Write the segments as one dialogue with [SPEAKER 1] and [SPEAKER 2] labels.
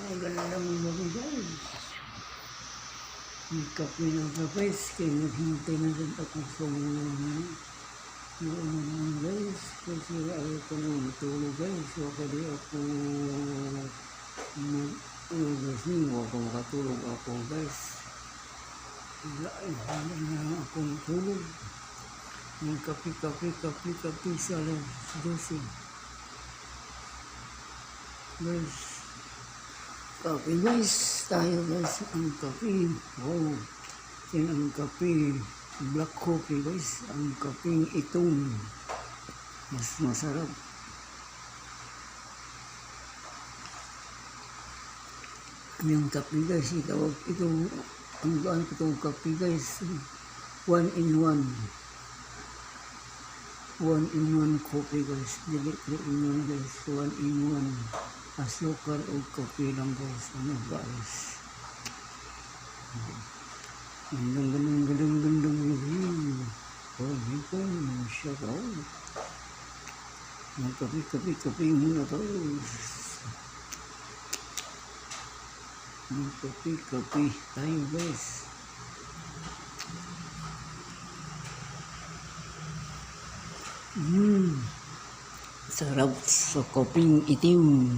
[SPEAKER 1] Magandang gabi guys. May kape ng guys. Kaya naghintay na rin ako sa mga guys. Kasi ayaw ko na matulog guys. So kaya ako mag-ulasing. Huwag ako makatulog ako guys. Wala na ako matulog. May kape sa alas 12. Guys. Kape guys, tayo guys ang kape. Oh, yan ang kape. Black coffee guys, ang kapeng itong mas masarap. Yung kape guys, itawag itong ang gaan itong kape guys. 1-in-1. 1-in-1 coffee guys. Dili 3-in-1 guys. 1-in-1. Asukar o kape lang guys. Ano guys? Gandang oh, ito siya daw. Kape muna guys. Kape tayo guys. Sarap sa koping itim.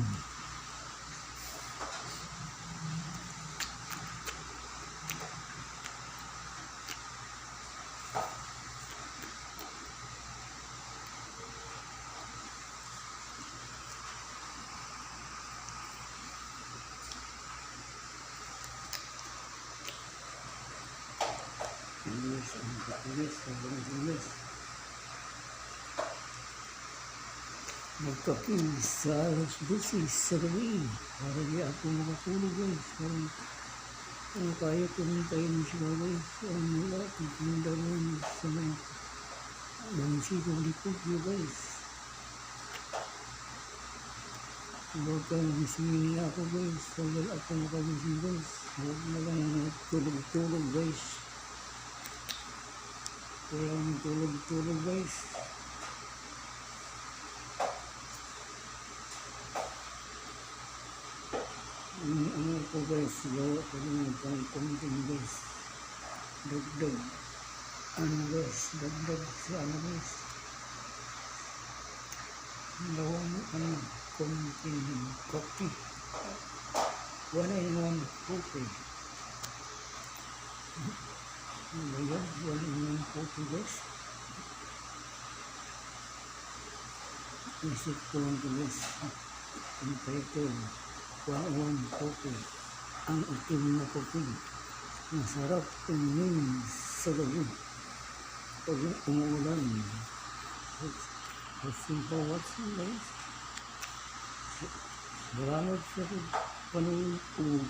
[SPEAKER 1] Magkape sa alas 12 sa gabi para di ako makatulog guys. Kung kaya kumintayin siya guys, ang wala titinda rin sa may damsito likod nyo guys. Huwag kang gisingin ako guys, wala ako makagising guys. Huwag na lang tulog guys. Walang tulog guys. Ano ko guys, gawa ko rin yung konting guys. Dagdag. Ano guys, dagdag sa ano guys. Gawa mo ano, konting kopi. 1-in-1 kopi. Ano ba yan? 1-in-1 kopi guys. Isip ko lang ito guys. Ang title. 1-in-1 coffee. Ang itim na coffee. Masarap tingin sa gabi. Pag umuulan. Simple watching guys. Salamat sa panunod.